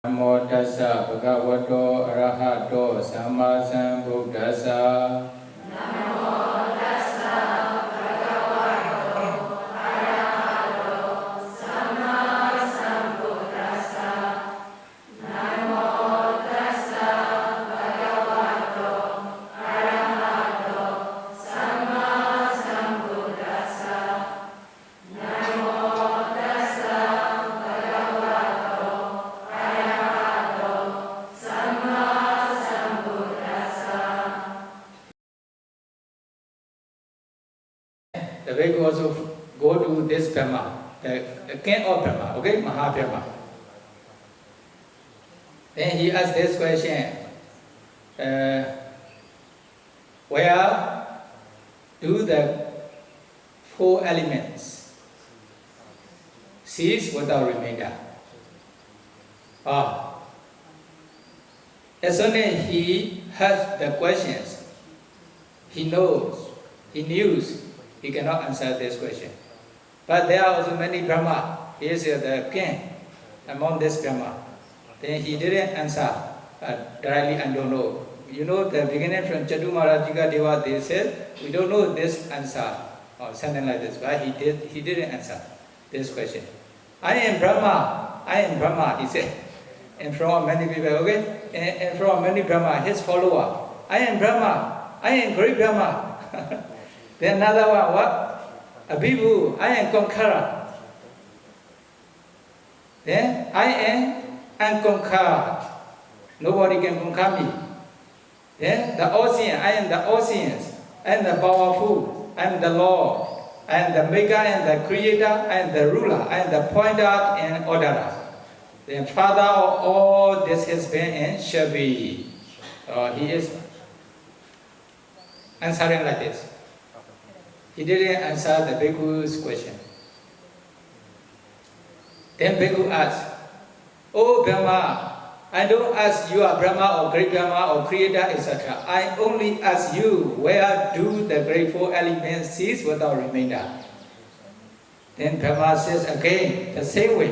Namo tassa bhagavato arahato samma sambuddhassa. Namo tassa bhagavato arahato samma sambuddhassa. Namo tassa bhagavato arahato samma sambuddhassa. Namo tassa the Vedic also go to this Brahma, the king of Brahma, okay, Mahabrahma. Then he asked this question, where do the four elements cease without remainder? As soon as he has the questions, he knew he cannot answer this question. But there are also many Brahma. He is the king among this Brahma. Then he didn't answer directly, I don't know. You know, the beginning from Chaturmarajika Deva, they said, we don't know this answer, or something like this. But he didn't answer this question. I am Brahma, he said. In front of many people, okay? In front of many Brahma, his follower. I am Brahma, I am great Brahma. Then another one, what? Abhibu, I am conqueror. Then I am unconquered. Nobody can conquer me. Then the ocean, I am the oceans. I am the powerful, I am the Lord. I am the maker and the creator, I am the ruler, I am the pointer and orderer. The father of all this has been and shall be. He is answering like this. He didn't answer the Bhikkhu's question. Then Bhikkhu asked, Oh Brahma, I don't ask you are Brahma or great Brahma or creator, etc. I only ask you, where do the great four elements cease without remainder? Then Brahma says again, the same way.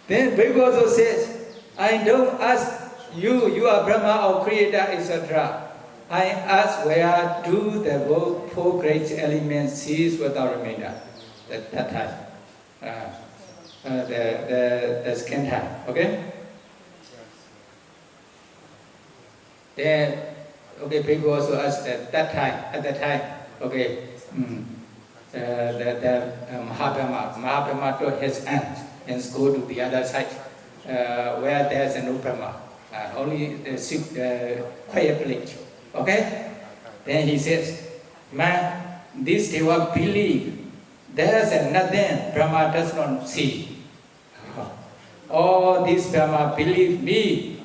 Then Bhikkhu also says, I don't ask you, you are Brahma or creator, etc. I ask, where do the four great elements cease without remainder? That time. The second time, okay? Then, okay, Bhikkhu also asked at that time, okay, the Mahabrahma took his aunt and go to the other side, where there's no Brahma, only the quiet place. Okay? Then he says, man, this Deva believe there's nothing Brahma does not see. All these Brahma believe me,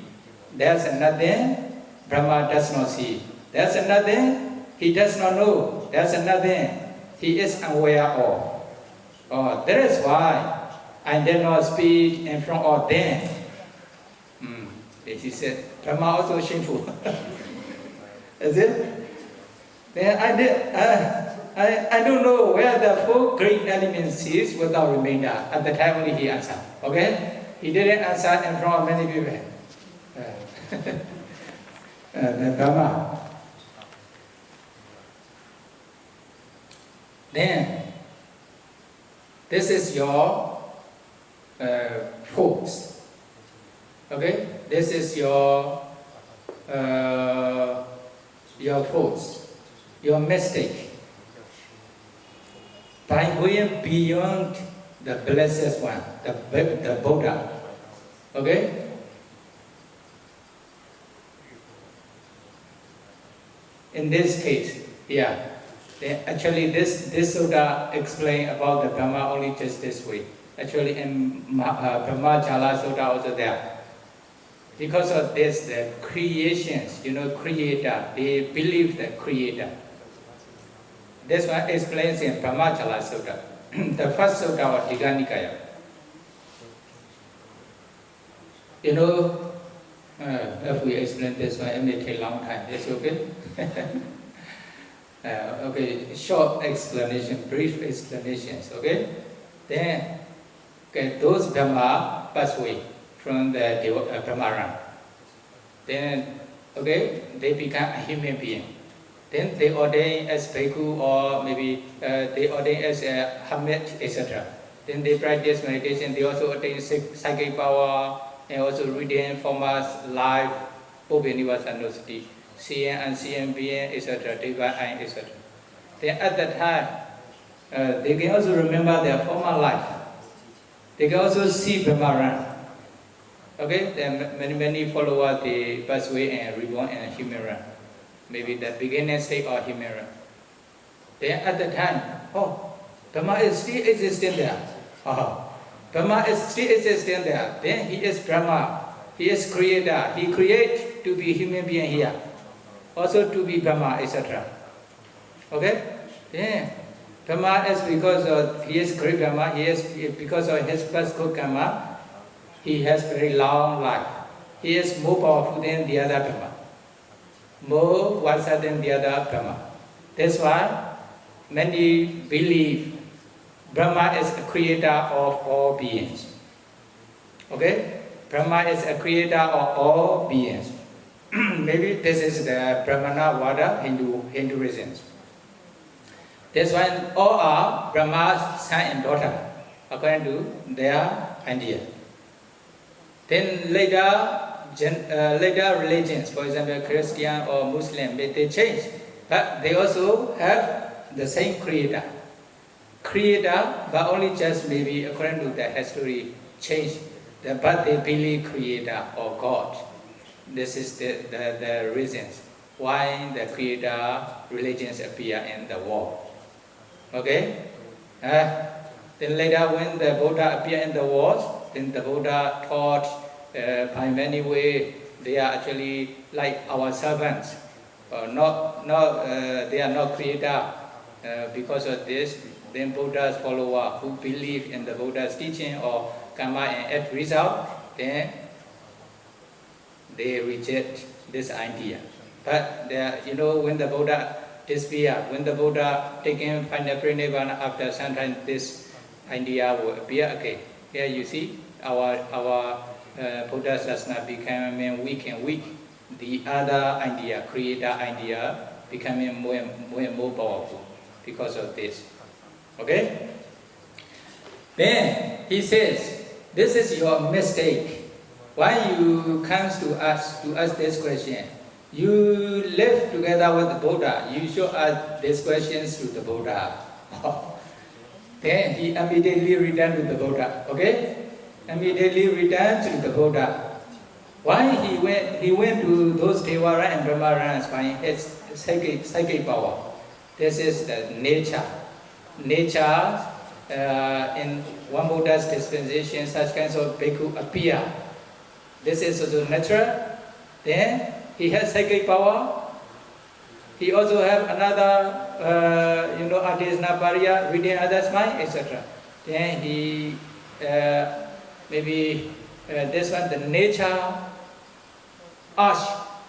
there's nothing Brahma does not see. There's nothing he does not know. There's nothing he is unaware of. That is why I did not speak in front of them. He said, Brahma also shameful. Is it? Then I don't know where the four great elements is without remainder. At the time only he answered. Okay? He didn't answer in front of many people. The Brahma. Then, this is your faults. Okay? This is your faults, your mistake. By going beyond the blessed one, the Buddha. Okay? In this case, yeah. Actually, this sutta explain about the Brahma only just this way. Actually, in Brahma Jala Sutta also there. Because of this, the creations, creator, they believe the creator. This one explains in Brahma Jala Sutta. The first sutta of Digha Nikaya. If we explain this one, it may take a long time. It's okay? Okay, short explanation, brief explanations, okay? Then, those Brahma pass away from the Brahma realm. Then, okay, they become a human being. Then they ordain as bhikkhu or maybe they ordain as a hermit, etc. Then they practice meditation. They also attain psychic power and also retain forms life, Obenivasanosati, seeing and seeing being, etc. Divine eye, etc. Then at that time, they can also remember their former life. They can also see Brahmaran. Okay, then many followers they pass away and reborn in a human realm. Maybe the beginning state or human realm. Then at the time, oh, Brahma is still existing there. Oh, Brahma is still existing there. Then he is Brahma. He is creator. He creates to be human being here. Also to be Brahma, etc. Okay? Then Brahma is because of, he is great Brahma. He is because of his past good karma. He has very long life. He is more powerful than the other Brahma. More wiser than the other Brahma. That's why many believe Brahma is a creator of all beings. Okay? Brahma is a creator of all beings. Maybe this is the Brahmana Vada Hinduism. That's why all are Brahma's son and daughter, according to their idea. Then later religions, for example, Christian or Muslim, they change, but they also have the same creator. Creator, but only just maybe according to the history change, but they believe creator or God. This is the reasons why the creator religions appear in the world. Okay? Then later when the Buddha appeared in the world, then the Buddha taught by many ways they are actually like our servants. They are not creator. Because of this, then Buddha's followers who believe in the Buddha's teaching or karma and end result, then they reject this idea. But when the Buddha disappear, when the Buddha taken final pranirvana, after some time this idea will appear again. Here you see our Buddha Sasana becoming weak and weak. The other idea, creator idea, becoming more and more powerful because of this. Okay? Then he says, this is your mistake. Why you come to ask this question? You live together with the Buddha. You should ask these questions to the Buddha. Then he immediately returned to the Buddha. Okay? Immediately returned to the Buddha. Why he went to those Devara and Brahmarans by his psychic power. This is the nature. Nature, in one Buddha's dispensation, such kinds of bhikkhu appear. This is also natural. Then he has psychic power. He also have another, Adesna Pariya, reading others' mind, etc. Then he, maybe this one, the nature,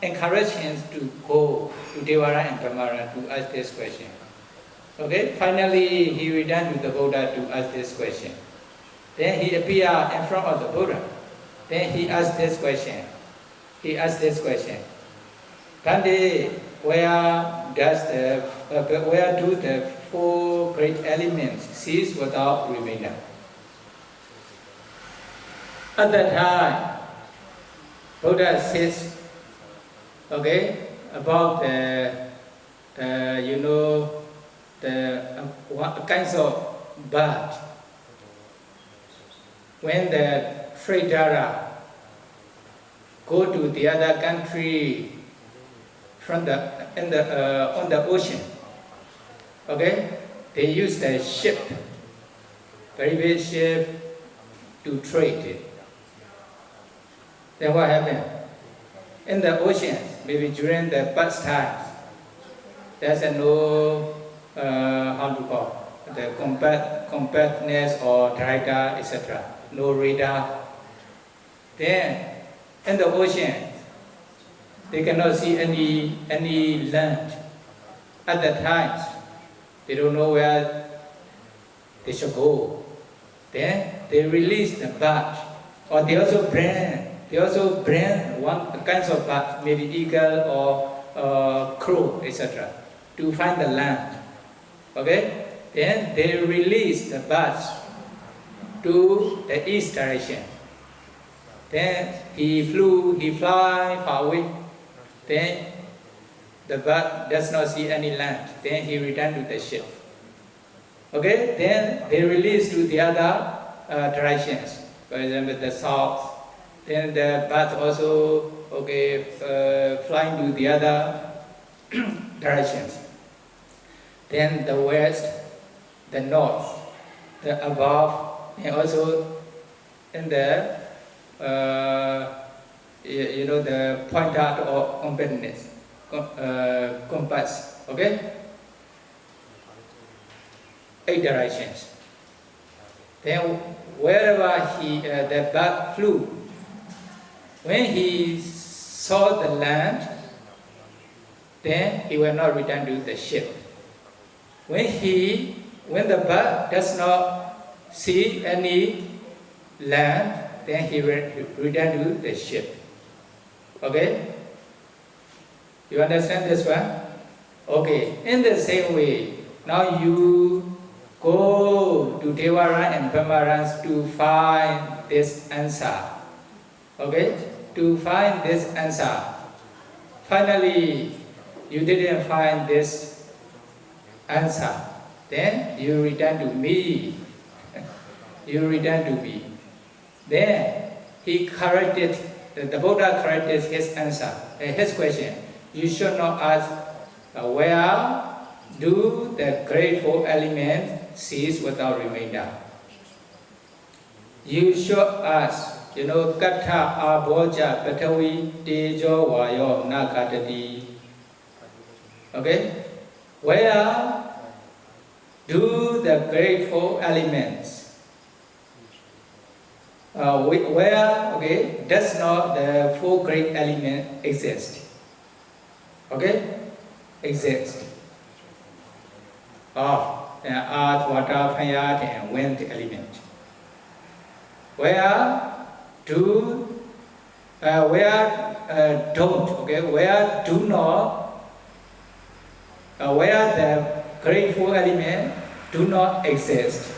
encourage him to go to Devara and Brahmara to ask this question. Okay, finally he returned to the Buddha to ask this question. Then he appeared in front of the Buddha. Then he asked this question. Bhante, where do the four great elements cease without remainder? At that time, Buddha says, okay, about what kinds of bird. When the trader go to the other country on the ocean, okay, they use the ship, very big ship, to trade. Then what happened? In the ocean, maybe during the past times, there's no the compactness or radar, etc. No radar. Then in the ocean, they cannot see any land. At that time, they don't know where they should go. Then they release the bird Or they also bring one kinds of bird, maybe eagle or crow, etc., to find the land. Okay? Then they release the birds to the east direction. Then he fly far away. Then the bird does not see any land. Then he returned to the ship. Okay? Then they release to the other directions. For example, the south. Then the bird also flying to the other directions. Then the west, the north, the above, and also in the the pointer or compass. Okay, 8 directions. Then wherever the bird flew, when he saw the land, then he will not return to the ship. When the bird does not see any land, then he will return to the ship. Okay? You understand this one? Okay. In the same way, now you go to Devaran and Brahmarans to find this answer. Okay? To find this answer. Finally, you didn't find this answer. Then you return to me. You return to me. Then he corrected, the Buddha corrected his answer, his question. You should not ask, where do the great 4 elements cease without remainder? You should ask, Kevaṭṭa Abhoja Patavi Tejo Vayo Nakatati. Okay? Where do the great 4 elements does not the 4 great elements exist? Okay? Exist. Earth, water, fire, and wind element. Where do the great 4 elements do not exist.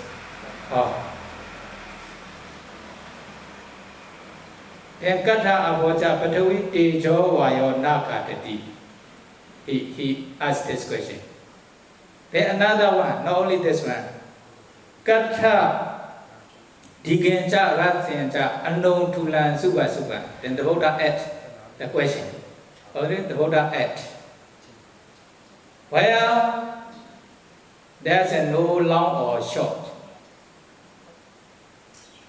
Then Kevaṭṭa Abhoja Patavi Tejo Vayo Nakatati. He asked this question. Then another one, not only this one. Kevaṭṭa Digencha Ratsencha Unknown Tulan Suba Suba. Then the Buddha asked the question. Okay, the Buddha asked. Where there's no long or short,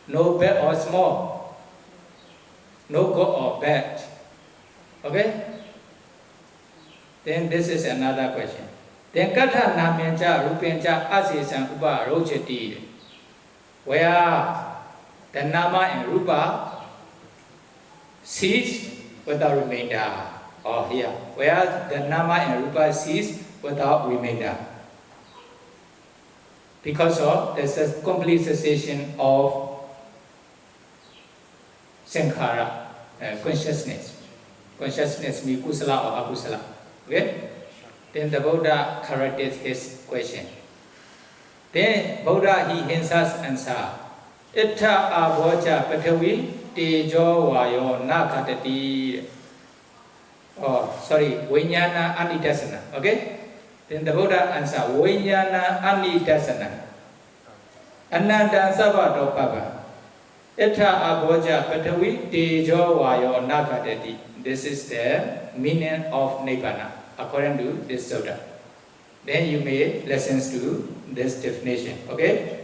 no big or small, no good or bad. Okay? Then this is another question. Then Kevaṭṭa Nāmencha Rūpencha Cessation Upa Rochati. Where the Nāma and Rūpa cease without remainder. Or here, where the Nāma and Rūpa cease without remainder. Because of the complete cessation of sankhara, consciousness. Consciousness means kusala or akusala. Okay? Then the Buddha corrected his question. Then Buddha he himself answer. Ittha abhoja patavi tejo vayo nakatati. Vijnana anidasana. Okay? Then the Buddha answer. Vijnana anidasana. Ananda sabado pava. Ittha abhoja patavi tejo vayo nakatati. This is the meaning of Nibbana according to this sutta. Then you may listen to this definition. Okay?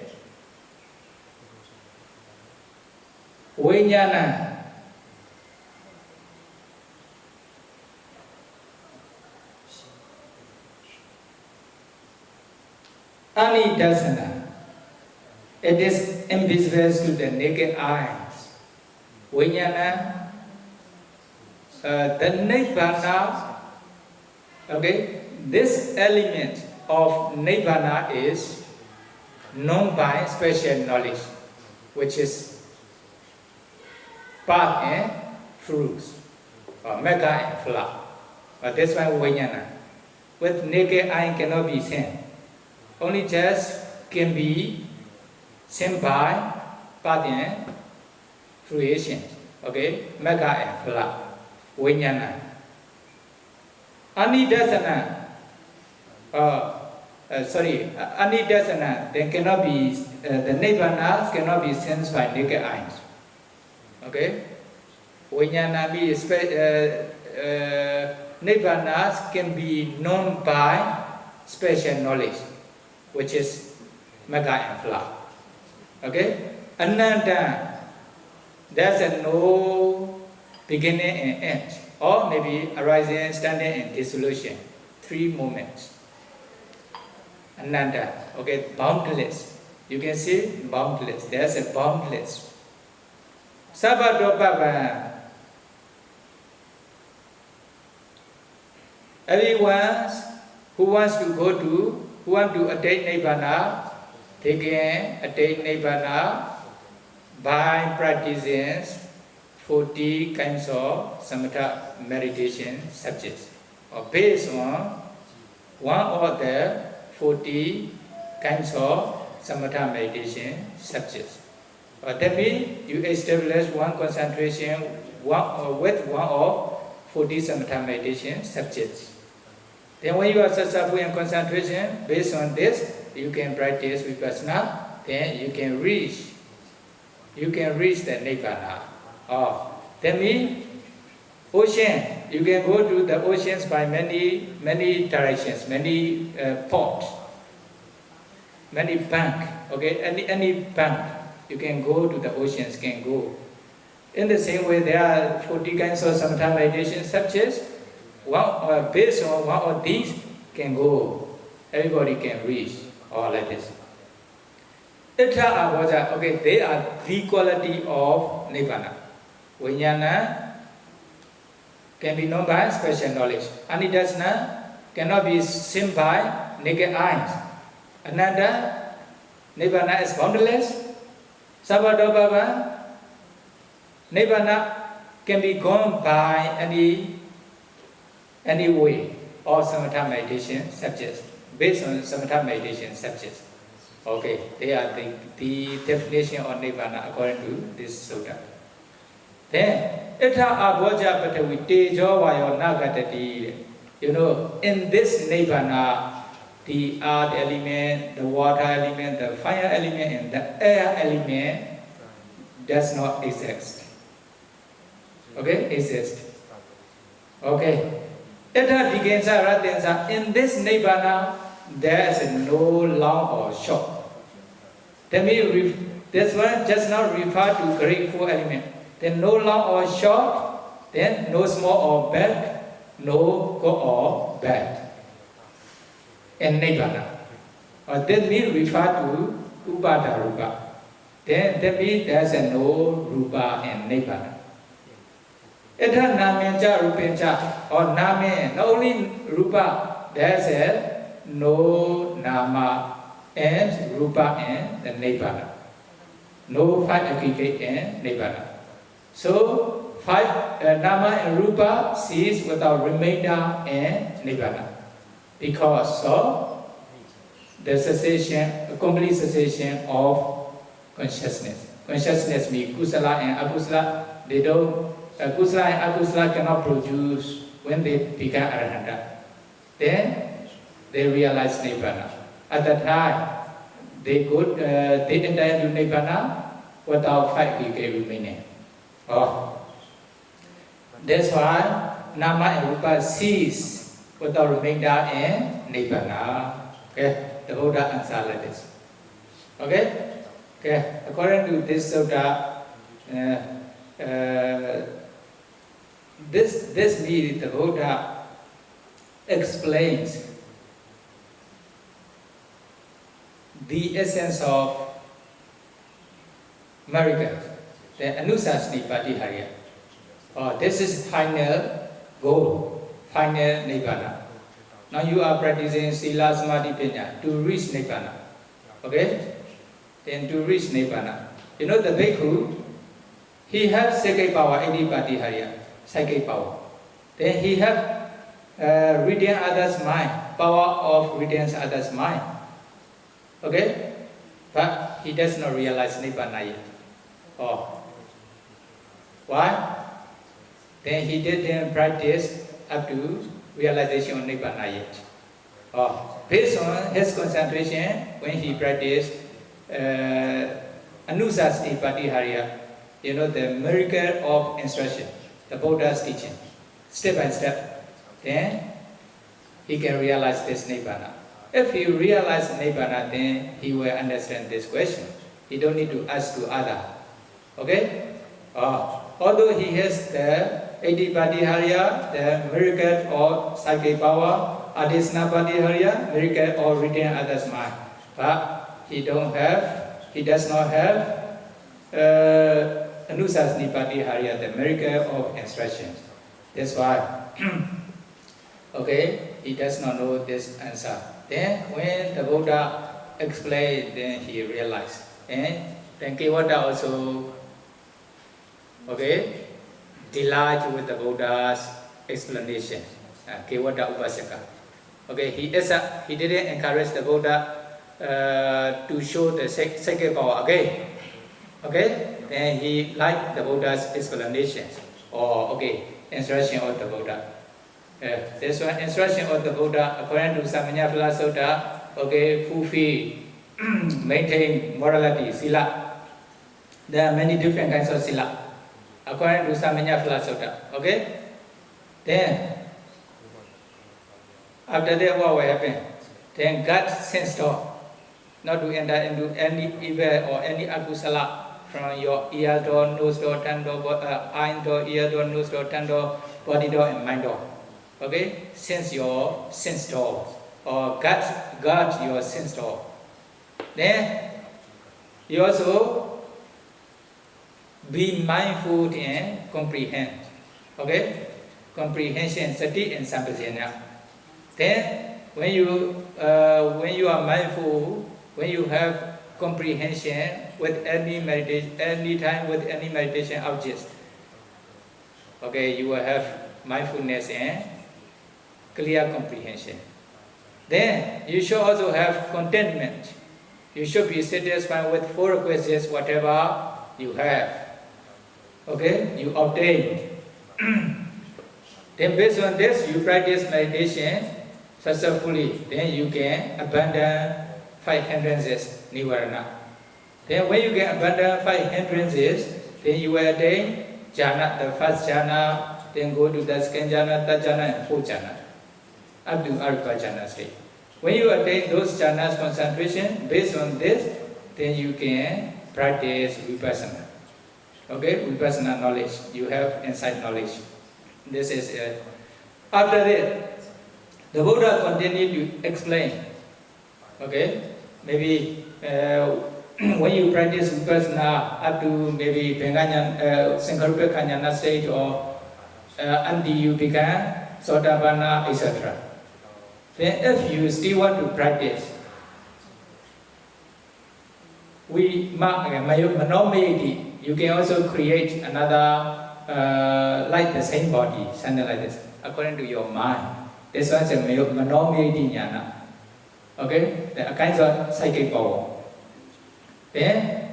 Vijnana. Anidasana. It is invisible to the naked eyes. Vijnana. The Nibbana. Okay? This element of Nibbana is known by special knowledge, which is path and fruits, or mega and flower. But this one Vijnana. With naked eye cannot be seen. Only just can be seen by path and fruition. Okay, mega and flower. Vijnana. Anidasana. Anidasana, then cannot be, the Nibbana cannot be sensed by naked eyes. Okay? Vijnana means Nibbana can be known by special knowledge, which is Magga and Flower. Okay? Ananda, there's no beginning and end, or maybe arising, standing, and dissolution. 3 moments. Ananda, okay, boundless. You can see boundless. There's a boundless. Sabadopapa. Everyone who wants to attain Nibbana, they can attain Nibbana by practicing 40 kinds of samatha meditation subjects, or based on one of the 40 kinds of samatha meditation subjects. That means you establish one concentration with one of 40 samatha meditation subjects. Then when you are successful in concentration, based on this, you can practice vipassana, then you can reach the Nibbana. That means ocean, you can go to the oceans by many directions, many ports, many bank. Okay, any bank, you can go to the oceans, can go. In the same way, there are 40 kinds of samatha meditation subjects. Based on one of these, can go. Everybody can reach, all like this. Okay, they are the quality of Nibbana. Vijnana can be known by special knowledge. Anidasana cannot be seen by naked eyes. Ananda, Nibbana is boundless. Sabadopapa, Nibbana can be gone by any way or samatha meditation subjects, based on samatha meditation subjects. Okay, they are the definition of Nibbana according to this sutta. Then, Ita Abhoja Patavi Tejo Vayo Nagatati. You know, in this Nibbana, the earth element, the water element, the fire element, and the air element does not exist. Okay, exist. Okay. Ita Digensa Ratensa, in this Nibbana, there is no long or short. That means this one just now refer to great 4 elements. Then no long or short, then no small or big, no good or bad. And Nibbana. That means refer to Upada Rūpa. Then that means there's no Rūpa and Nibbana. Ita Nāma Rūpa, or Nāma, not only Rūpa, there's no Nāma and Rūpa and the Nibbana. No 5 aggregate and Nibbana. So 5 Nāma and Rūpa cease without remainder and Nibbana, because of the cessation, complete cessation of consciousness. Consciousness means kusala and akusala. They don't. Kusala and akusala cannot produce when they become arahanta. Then they realize Nibbana. At that time, they enter into Nibbana without 5 aggregate remaining. That's why Nāma and Rūpa cease without remainder and Nibbana. Okay, the Buddha answer like this. Okay, according to this sutta, this means the Buddha explains the essence of miracles, the Anusasani Patihārya. This is final goal, final Nibbana. Now you are practicing Sila Samadhi Panya to reach Nibbana. Okay? Then to reach Nibbana. You know the bhikkhu, he has psychic power, 80 Patihariya, psychic power. Then he have reading others' mind, power of reading others' mind. Okay? But he does not realize Nibbana yet. Oh. Why? Then he didn't practice up to realization of Nibbana yet. Oh. Based on his concentration, when he practiced Anusasti Patihariya, you know, the miracle of instruction, the Buddha's teaching, step by step, then he can realize this Nibbana. If he realizes Nibbana, then he will understand this question. He don't need to ask to other. Okay? Although he has the 80 Patihariya, the miracle of psychic power, Adhisna Patihariya, miracle of reading others' mind, but he does not have Anusasni Patihariya, the miracle of instruction. That's why, okay, he does not know this answer. Then when the Buddha explained, then he realized. And then Kevaṭṭa also, okay, delighted with the Buddha's explanation. Kevaṭṭa Upasaka. Okay, he didn't encourage the Buddha to show the psychic power again. Okay, then he liked the Buddha's explanations. Or okay, instruction of the Buddha. This one, instruction of the Buddha, according to Samanya Sutta, okay, fulfill, maintain morality, sila. There are many different kinds of sila, according to Samanya Sutta. Okay, then after that, what will happen? Then God sends door, not to enter into any evil or any akusala from your ear door, nose door, tongue door, eye door, ear door, nose door, tongue door, body door, and mind door. Okay, sense your sense door, or guard your sense door. Then you also be mindful and comprehend. Okay, comprehension, sati and sampajanya. Then when you are mindful, when you have comprehension with any meditation, any time with any meditation objects, okay, you will have mindfulness and clear comprehension. Then you should also have contentment. You should be satisfied with 4 requisites, whatever you have. Okay, you obtain. Then based on this, you practice meditation successfully. Then you can abandon 5 hindrances, nivarana. Then when you can abandon 5 hindrances, then you will attain jhana, the first jhana, then go to the second jhana, third jhana, and 4th jhana, up to arupa jhana state. When you attain those jhanas concentration, based on this, then you can practice vipassana. Okay, vipassana knowledge. You have insight knowledge. This is it. After that, the Buddha continued to explain. Okay, maybe when you practice vipassana up to maybe Sankarupa Kanyana stage, or until you become Sotapanna, etc. Then if you still want to practice, we manomayati, you can also create another like the same body, something like this, according to your mind. This one is a manomayati jnana. Okay, the kinds of psychic power. Then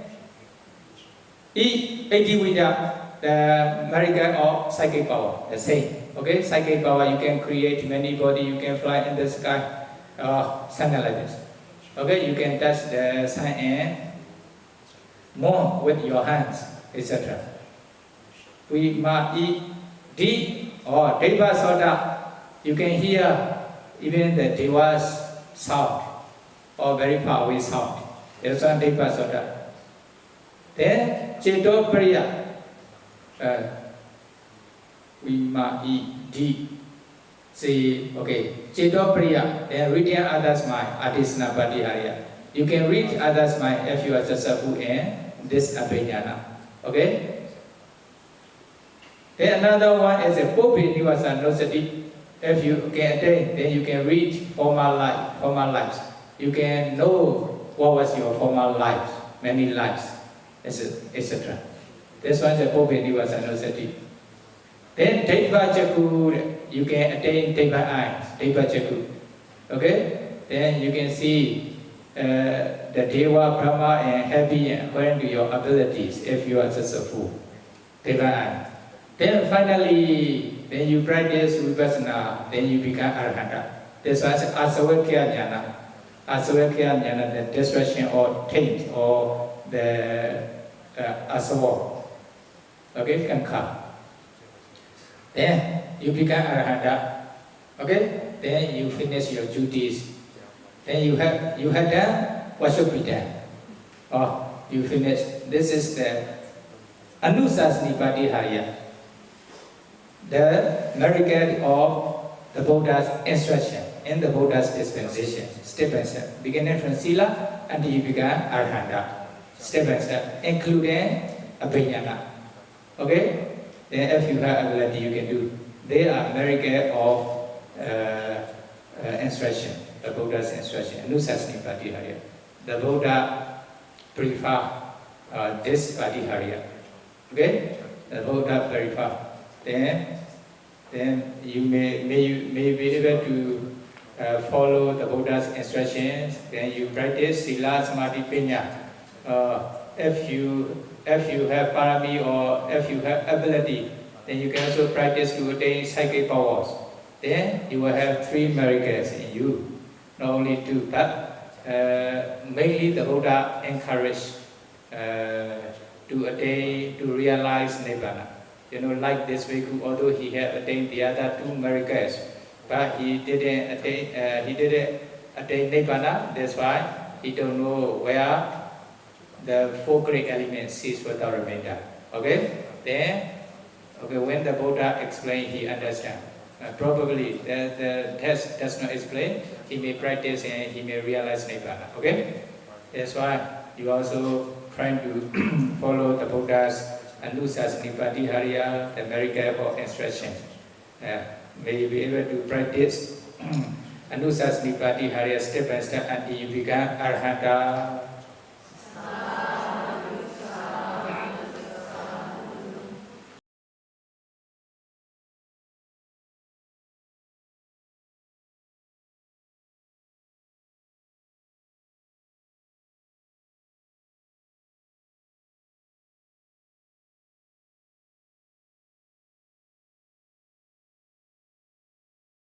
Iti-Vida, the miracle of psychic power, the same. Okay, psychic power, you can create many body, you can fly in the sky, something like this. Okay, you can touch the sun and moon with your hands, etc. We ma eat deep or deva soda, you can hear even the deva's sound or very far away sound. There's one deva soda. Then Ceto Priya. We ma eat deep. See, okay, Ceto Priya, then reading others' mind, Adhisna Patihariya. You can read others' mind if you are successful in this abhiññana. Okay? Then another one is a Popi Nivasanosati. If you can attain, then you can read former lives. You can know what was your former life, many lives, etc. This one is a Pope. Then Deva Jaku, you can attain Deva eyes, Deva Jaku. Okay? Then you can see the Deva, Brahma and happy according to your abilities if you are successful. Deva eye. Then finally, when you practice Vipassana, then you become Arahanta. This one is Asavakya Jnana. Asavakya Jnana, the destruction or taint or the asava. Okay, can come. Then you become Arahanta. Okay? Then you finish your duties. Then you have done what should be done. Oh, you finish. This is the Anusasnipatihaya, the miracle of the Buddha's instruction in the Buddha's dispensation, step by step, beginning from Sila until you become Arahanta, step by step, including Abhinyana. Okay? Then if you have ability, you can do. They are miracle of instruction, the Buddha's instruction. Anusasnipatihaya. The Buddha prefer this Patiharya. Okay? The Buddha prefer. Then you may be able to follow the Buddha's instructions. Then you practice Sila, Samadhi, Panya. If you have parami or if you have ability, then you can also practice to attain psychic powers. Then you will have 3 miracles in you, not only 2, but mainly the Buddha encouraged to realize Nibbana. You know, like this Bhikkhu, although he had attained the other 2 miracles, but he didn't attain Nibbana. That's why he don't know where the 4 great elements cease without remainder. Okay? Then, when the Buddha explained, he understand. Probably the test does not explain. He may practice and he may realize Nibbana. Okay? That's why you also trying to follow the Buddha's Anusasnipatihaya, the miracle of instruction. May you be able to practice Anusasnipatihaya step by step until you become Arahanta.